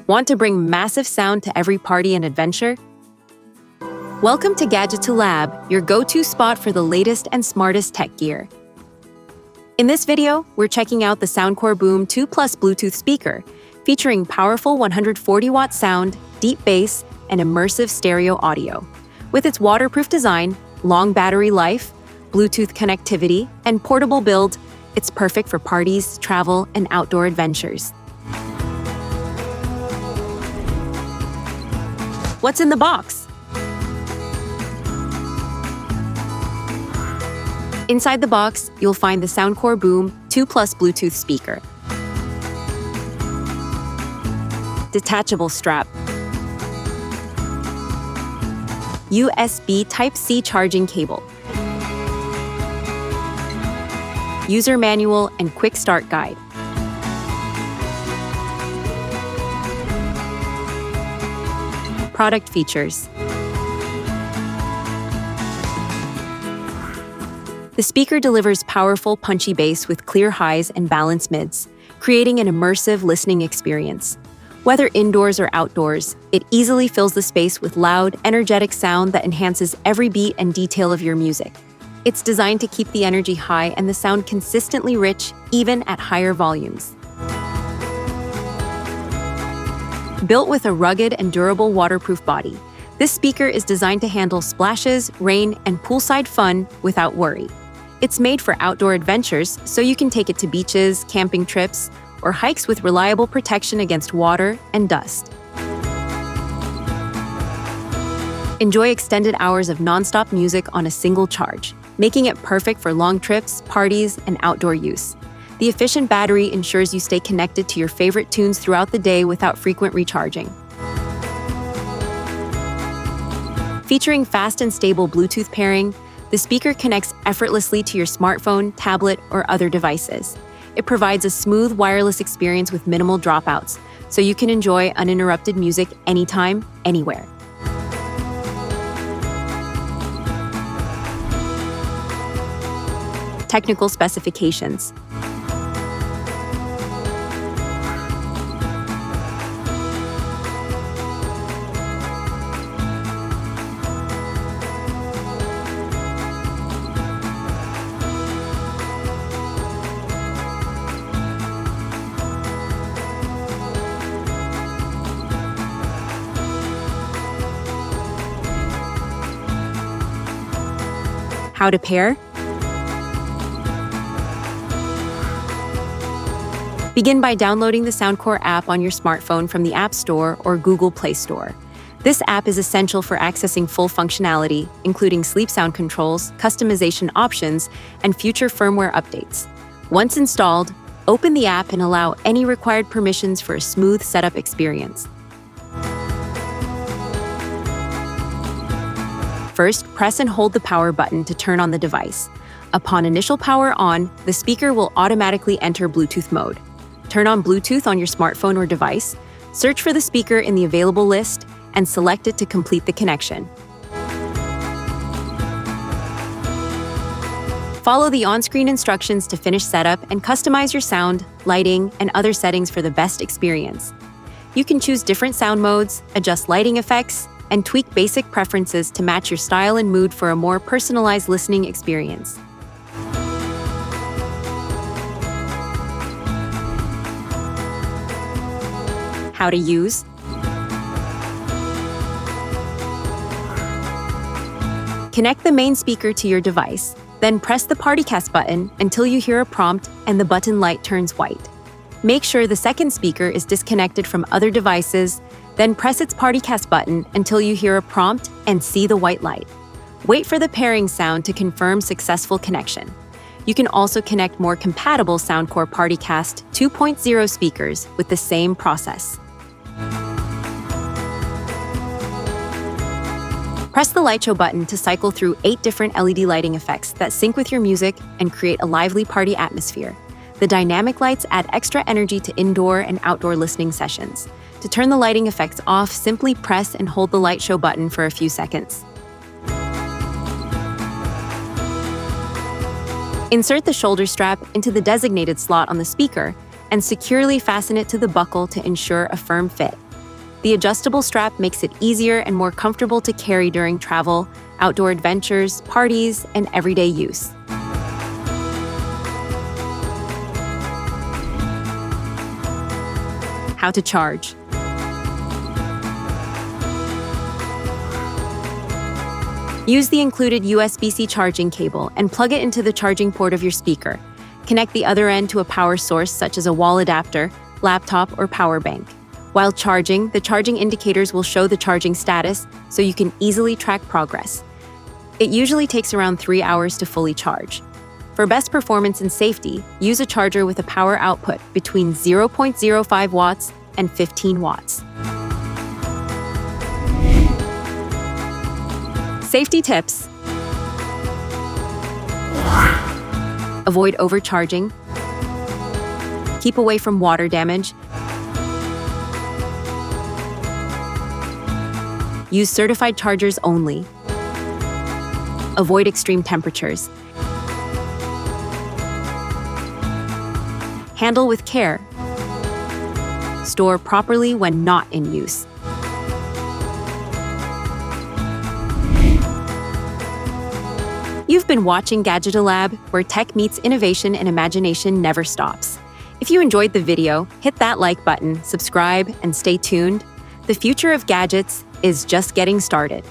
Want to bring massive sound to every party and adventure? Welcome to Gadgeto Lab, your go-to spot for the latest and smartest tech gear. In this video, we're checking out the Soundcore Boom 2 Plus Bluetooth speaker, featuring powerful 140-watt sound, deep bass, and immersive stereo audio. With its waterproof design, long battery life, Bluetooth connectivity, and portable build, it's perfect for parties, travel, and outdoor adventures. What's in the box? Inside the box, you'll find the Soundcore Boom 2 Plus Bluetooth speaker. Detachable strap. USB Type-C charging cable. User manual and quick start guide. Product features. The speaker delivers powerful, punchy bass with clear highs and balanced mids, creating an immersive listening experience. Whether indoors or outdoors, it easily fills the space with loud, energetic sound that enhances every beat and detail of your music. It's designed to keep the energy high and the sound consistently rich, even at higher volumes. Built with a rugged and durable waterproof body, this speaker is designed to handle splashes, rain, and poolside fun without worry. It's made for outdoor adventures, so you can take it to beaches, camping trips, or hikes with reliable protection against water and dust. Enjoy extended hours of non-stop music on a single charge, making it perfect for long trips, parties, and outdoor use. The efficient battery ensures you stay connected to your favorite tunes throughout the day without frequent recharging. Featuring fast and stable Bluetooth pairing, the speaker connects effortlessly to your smartphone, tablet, or other devices. It provides a smooth wireless experience with minimal dropouts, so you can enjoy uninterrupted music anytime, anywhere. Technical specifications. How to pair? Begin by downloading the Soundcore app on your smartphone from the App Store or Google Play Store. This app is essential for accessing full functionality, including sleep sound controls, customization options, and future firmware updates. Once installed, open the app and allow any required permissions for a smooth setup experience. First, press and hold the power button to turn on the device. Upon initial power on, the speaker will automatically enter Bluetooth mode. Turn on Bluetooth on your smartphone or device, search for the speaker in the available list, and select it to complete the connection. Follow the on-screen instructions to finish setup and customize your sound, lighting, and other settings for the best experience. You can choose different sound modes, adjust lighting effects, and tweak basic preferences to match your style and mood for a more personalized listening experience. How to use? Connect the main speaker to your device, then press the PartyCast button until you hear a prompt and the button light turns white. Make sure the second speaker is disconnected from other devices, then press its PartyCast button until you hear a prompt and see the white light. Wait for the pairing sound to confirm successful connection. You can also connect more compatible Soundcore PartyCast 2.0 speakers with the same process. Press the light show button to cycle through 8 different LED lighting effects that sync with your music and create a lively party atmosphere. The dynamic lights add extra energy to indoor and outdoor listening sessions. To turn the lighting effects off, simply press and hold the light show button for a few seconds. Insert the shoulder strap into the designated slot on the speaker and securely fasten it to the buckle to ensure a firm fit. The adjustable strap makes it easier and more comfortable to carry during travel, outdoor adventures, parties, and everyday use. How to charge. Use the included USB-C charging cable and plug it into the charging port of your speaker. Connect the other end to a power source such as a wall adapter, laptop, or power bank. While charging, the charging indicators will show the charging status so you can easily track progress. It usually takes around 3 hours to fully charge. For best performance and safety, use a charger with a power output between 0.05 watts and 15 watts. Safety tips. Avoid overcharging. Keep away from water damage. Use certified chargers only. Avoid extreme temperatures. Handle with care. Store properly when not in use. You've been watching Gadgeto Lab, where tech meets innovation and imagination never stops. If you enjoyed the video, hit that like button, subscribe, and stay tuned. The future of gadgets is just getting started.